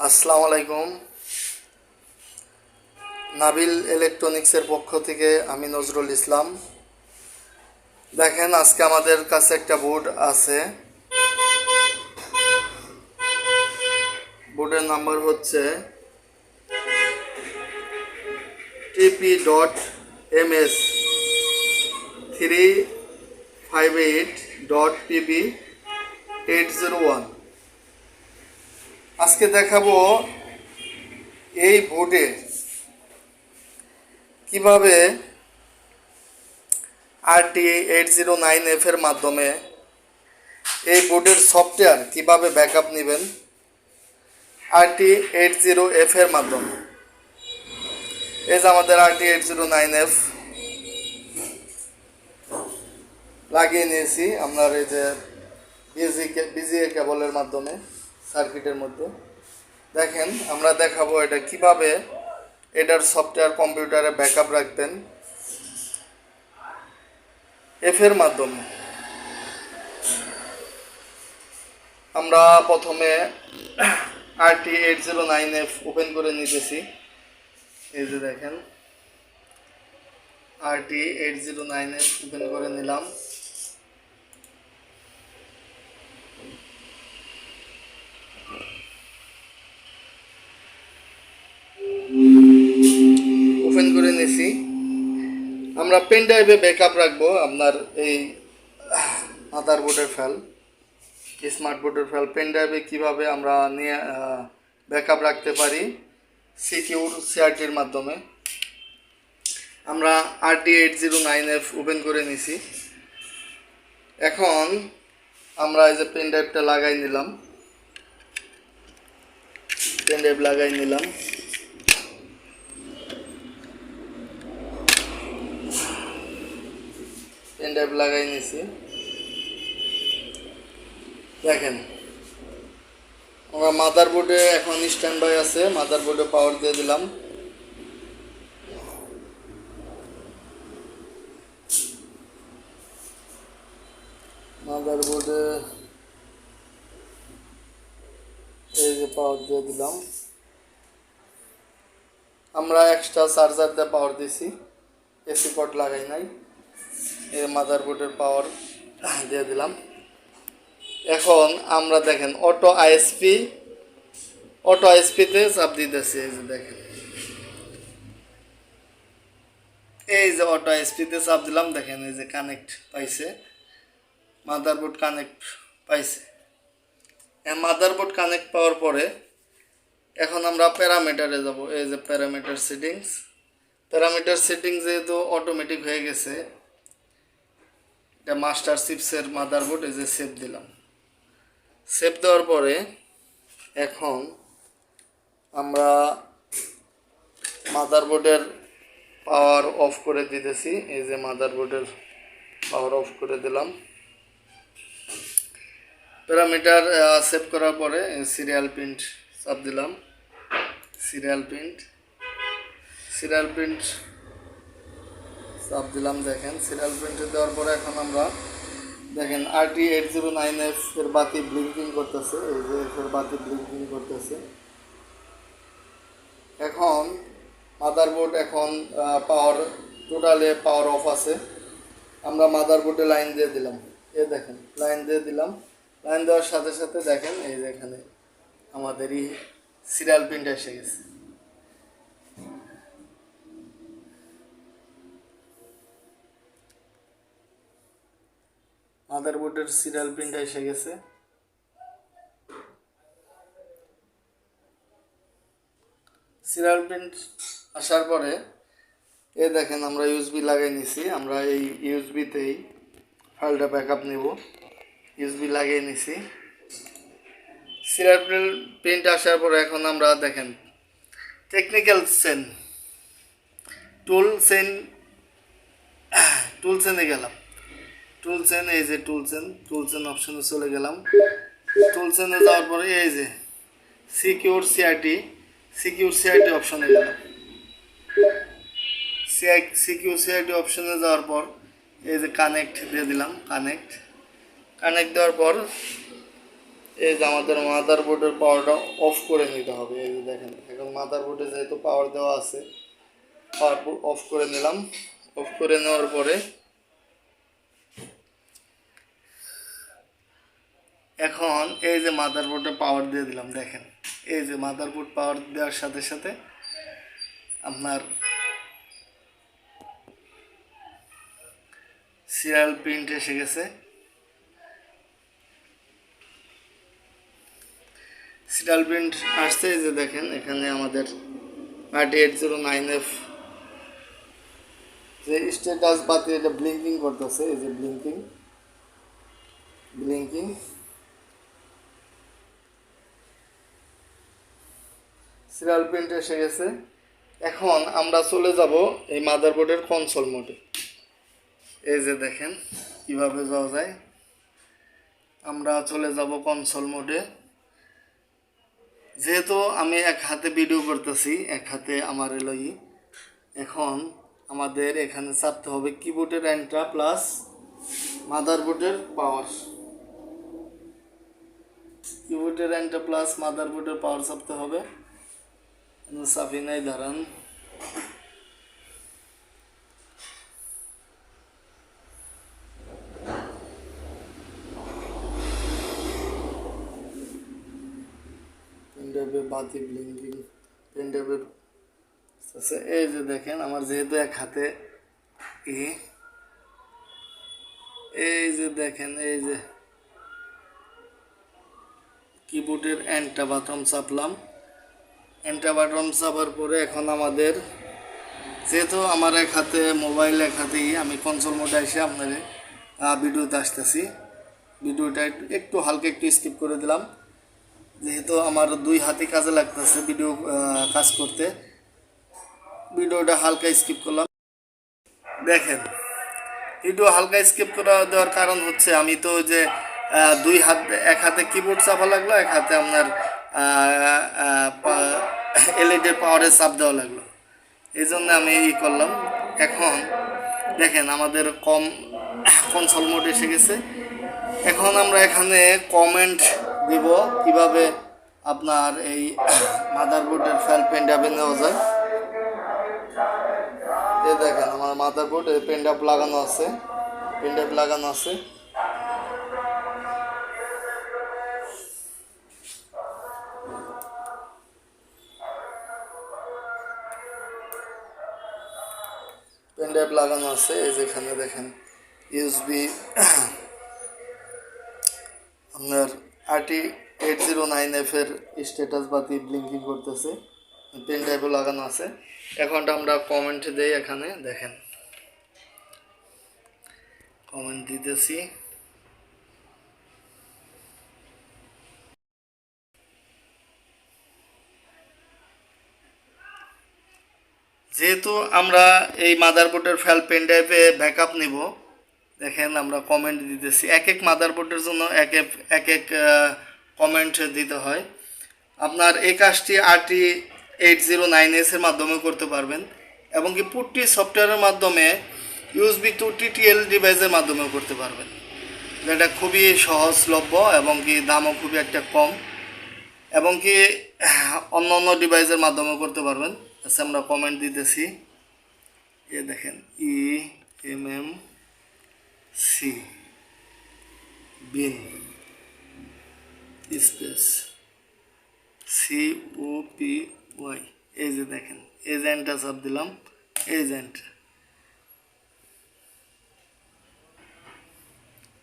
আসসালামু আলাইকুম। নাবিল ইলেকট্রনিক্সের পক্ষ থেকে আমি নজরুল ইসলাম। দেখেন, আজকে আমাদের কাছে একটা বোর্ড আছে। বোর্ডের নাম্বার হচ্ছে TP.MS 358.PB801। আজকে দেখাবো এই বোর্ডে কিভাবে RT809F এর মাধ্যমে এই বোর্ডের সফটওয়্যার কিভাবে ব্যাকআপ নেবেন RT80F এর মাধ্যমে। এই যে আমাদের RT809F লাগিয়ে নিয়েছি আমরা এই যে বিজিএ কেবলের মাধ্যমে সার্কিটের মধ্যে। দেখেন, আমরা দেখাবো এটা কিভাবে এটার সফটওয়্যার কম্পিউটারে ব্যাকআপ রাখবেন এফ এর মাধ্যমে। আমরা প্রথমে RT809F ওপেন করে নিতেছি। এই যে দেখেন, RT809F ওপেন করে নিলাম। ওপেন করে নিয়েছি। আমরা পেন ড্রাইভে ব্যাকআপ রাখবো আপনার এই মাদারবোর্ডের ফাইল, স্মার্ট বোর্ডের ফাইল পেন ড্রাইভে কীভাবে আমরা নিয়ে ব্যাকআপ রাখতে পারি সিকিউর CRTর মাধ্যমে। আমরা RT809F ওপেন করে নিছি। এখন আমরা এই যে পেন ড্রাইভটা লাগাই নিলাম, পেন ড্রাইভ লাগাই নিলাম। পেন ড্রাইভ লাগাই নিছি। দেখেন, আমরা মাদারবোর্ডে এখন স্ট্যান্ড বাই আছে, মাদারবোর্ডে পাওয়ার দিয়ে দিলাম। মাদারবোর্ডে এই যে পাওয়ার দিয়ে দিলাম। আমরা এক্সট্রা চার্জার দিয়ে পাওয়ার দিছি, এসি কর্ড লাগাই নাই। এই মাদারবোর্ডের পাওয়ার দিয়ে দিলাম। এখন আমরা দেখেন অটো আইএসপিতে চাপ দিতেছি। এই যে দেখেন, এই যে অটো আইএসপিতে চাপ দিলাম। দেখেন, এই যে কানেক্ট পাইছে, মাদারবোর্ড কানেক্ট পাইছে। মাদারবোর্ড কানেক্ট পাওয়ার পরে এখন আমরা প্যারামিটারে যাব। এই যে প্যারামিটার সেটিংস যেহেতু অটোমেটিক হয়ে গেছে, এটা মাস্টার চিপসের মাদারবোর্ড। এই যে সেভ দিলাম। সেভ দেওয়ার পরে এখন আমরা মাদারবোর্ডের পাওয়ার অফ করে দিতেছি। এই যে মাদারবোর্ডের পাওয়ার অফ করে দিলাম। প্যারামিটার সেভ করার পরে সিরিয়াল প্রিন্ট চাপ দিলাম। সিরিয়াল প্রিন্ট চাপ দিলাম। দেখেন, সিরিয়াল প্রিন্ট দেওয়ার পরে এখন আমরা দেখেন RT809F এর বাতি ব্লিঙ্কিং করতেছে। এই যে এর বাতি ব্লিঙ্কিং করতেছে। এখন মাদারবোর্ড এখন টোটালে পাওয়ার অফ আছে। আমরা মাদারবোর্ডে লাইন দিয়ে দিলাম। এই দেখেন, লাইন দিয়ে দিলাম। লাইন দেওয়ার সাথে সাথে দেখেন, এই যে এখানে আমাদেরই সিরিয়াল প্রিন্ট এসে গেছে। মাদারবোর্ডের সিরিয়াল প্রিন্ট এসে গেছে। সিরিয়াল প্রিন্ট আসার পরে এই দেখেন, আমরা ইউএসবি লাগাই নিছি। আমরা এই ইউএসবিতেই ফাইলটা ব্যাকআপ নেব। ইউএসবি লাগিয়ে নিছি। সিরিয়াল প্রিন্ট আসার পরে এখন আমরা দেখেন টেকনিক্যাল টুল চেনে গেলাম। এই যে টুল চেন অপশনে চলে গেলাম। টুল চেনে যাওয়ার পরে এই যে সিকিউর সিআরটি অপশনে গেলাম। সিকিউর সিআরটি অপশনে যাওয়ার পর এই যে কানেক্ট দিয়ে দিলাম। কানেক্ট দেওয়ার পর এই যে আমাদের মাদারবোর্ডের পাওয়ারটা অফ করে নিতে হবে। এই যে দেখেন এখন মাদারবোর্ডে যেহেতু পাওয়ার দেওয়া আছে, পাওয়ার অফ করে নিলাম। অফ করে নেওয়ার পরে এখন এই যে মাদারবোর্ডে পাওয়ার দিয়ে দিলাম। দেখেন এই যে মাদারবোর্ড পাওয়ার দেওয়ার সাথে সাথে আপনার সিরিয়াল প্রিন্ট এসে গেছে। সিরিয়াল প্রিন্ট আসছে। এই যে দেখেন এখানে আমাদের RT809F যে স্ট্যাটাস বাতি এটা ব্লিঙ্কিং করতেছে। এই যে ব্লিঙ্কিং সিরিয়াল প্রিন্ট এসে গেছে। এখন আমরা চলে যাব এই মাদারবোর্ডের কনসোল মোডে। এই যে দেখেন কিভাবে যাওয়া যায়। আমরা চলে যাব কনসোল মোডে। যেহেতু আমি এক হাতে ভিডিও করতেছি, এক হাতে আমার এলই, এখন আমাদের এখানে চাপতে হবে কিবোর্ডের এন্টার প্লাস মাদারবোর্ডের পাওয়ার। কিবোর্ডের এন্টার প্লাস মাদারবোর্ডের পাওয়ার চাপতে হবে। চাপি নাই, দাঁড়ান। পেনড্রাইভের বাতি ব্লিঙ্কিং, পেনড্রাইভের এই যে দেখেন আমার যেহেতু এক হাতে এই যে দেখেন এই যে কিবোর্ডের এন্টার বাটন চাপলাম। এন্টার বাটন চাপার পরে এখন আমাদের যেহেতু আমার এক হাতে মোবাইল, এক হাতেই আমি কনসোল মোডে এসে আপনার ভিডিওতে আসতেছি। ভিডিওটা একটু হালকা একটু স্কিপ করে দিলাম, যেহেতু আমার দুই হাতে কাজে লাগতেছে ভিডিও কাজ করতে। ভিডিওটা হালকা স্কিপ করলাম। দেখেন ভিডিও হালকা স্কিপ করে দেওয়ার কারণ হচ্ছে আমি তো যে দুই হাত, এক হাতে কিবোর্ড চাপা লাগলো, এক হাতে আপনার এলইডির পাওয়ারের চাপ দেওয়া লাগলো। এই জন্য আমি করলাম। এখন দেখেন আমাদের কনসোল মোড এসে গেছে। এখন আমরা এখানে কমেন্ট দিব কিভাবে আপনার এই মাদারবোর্ডের ফেল পেনড্রাইভে নেওয়া যায়। এই দেখেন আমার মাদারবোর্ড পেনড্রাইভ লাগানো আছে, পেনড্রাইভ লাগানো আছে। পেনড্রাইভ লাগানো আছে। এই যেখানে দেখেন ইউএসবি আপনার RT809F এর স্ট্যাটাস বাতি ব্লিঙ্কিং করতেছে, পেনড্রাইভে লাগানো আছে। এখন আমরা কমেন্ট দেই। এখানে দেখেন কমেন্ট দিতেছি। যেহেতু আমরা এই মাদারবোর্ডের ফাইল পেনড্রাইভে ব্যাকআপ নিব, দেখেন আমরা কমেন্ট দিতেছি। এক এক মাদারবোর্ডের জন্য এক এক কমেন্ট দিতে হয়। আপনার এই কাজটি RT809S এর মাধ্যমে করতে পারবেন, এবং কি পুটটি সফটওয়্যারের মাধ্যমে USB টু TTL ডিভাইসের মাধ্যমে করতে পারবেন, যেটা খুবই সহজলভ্য এবং কি দামও খুবই একটা কম, এবং কি অন্য অন্য ডিভাইসের মাধ্যমে করতে পারবেন। আচ্ছা আমরা কমেন্ট দিতেছি। এ দেখেন EMMC বিন স্পেস COPY। এই যে দেখেন এজেন্টটা চাপ দিলাম। এজেন্ট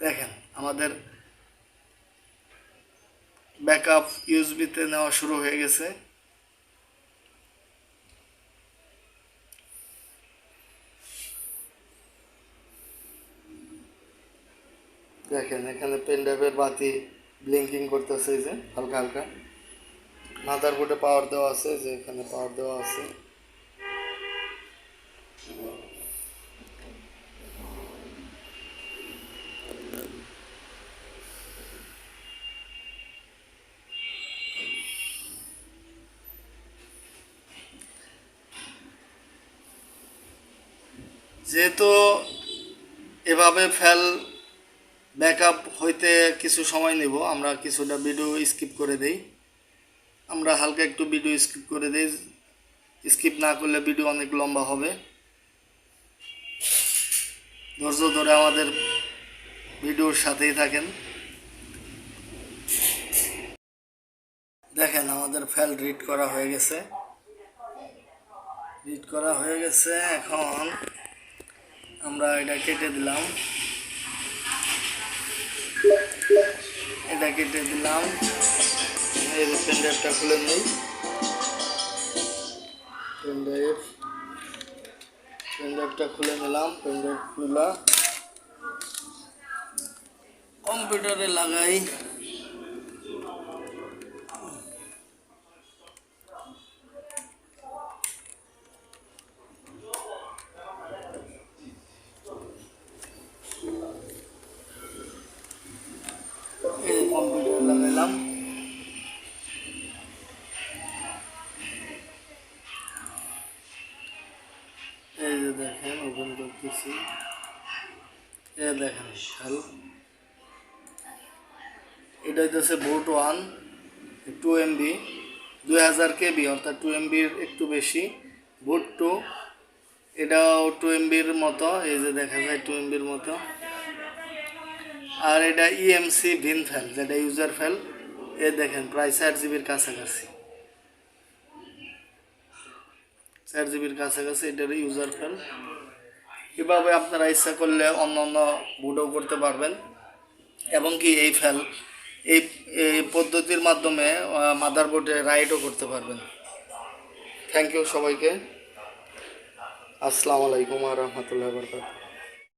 দেখেন আমাদের ব্যাকআপ ইউএসবিতে নেওয়া শুরু হয়ে গেছে। দেখেন এখানে পেনড্রাইভের বাতি ব্লিঙ্কিং করতেছে, এই যে হালকা হালকা। মাদারবোর্ডে পাওয়ার দেওয়া আছে, যে এখানে পাওয়ার দেওয়া আছে। যেহেতু এভাবে ফেল ব্যাকআপ হইতে কিছু সময় নেব, আমরা কিছুটা ভিডিও স্কিপ করে দেই। আমরা হালকা একটু ভিডিও স্কিপ করে দেই, স্কিপ না করলে ভিডিও অনেক লম্বা হবে। ধৈর্য ধরে আমাদের ভিডিওর সাথেই থাকেন। দেখেন আমাদের ফাইল রিড করা হয়ে গেছে, এখন আমরা এটা কেটে দিলাম, এই যে পেন ড্রাইভটা খুলে নিই। পেন ড্রাইভটা খুলে নিলাম। পেন ড্রাইভ খুলা কম্পিউটারে লাগাই। এই কম্পিউটারে লাগাইলাম। এই যে দেখেন ওপেন করতেছি, এই দেখেন শাল, এটা হইতেছে বোট 1 2 MB 2000 KB, অর্থাৎ 2 MB একটু বেশি। বোট 2 এটাও 2 MB মতো, এই যে দেখা যায় 2 MB মতো। আর এটা EMC ভিন ফাইল, যেটা ইউজার ফাইল, এ দেখেন প্রায় 4 GB কাছাকাছি, 4 GB কাছাকাছি এটার ইউজার ফাইল। এভাবে আপনারা ইচ্ছা করলে অন্য অন্য বুটও করতে পারবেন, এবং কি এই ফাইল এই পদ্ধতির মাধ্যমে মাদারবোর্ডে রাইটও করতে পারবেন। থ্যাংক ইউ সবাইকে। আসসালামু আলাইকুম ওয়া রাহমাতুল্লাহি ওয়া বারাকাতুহু।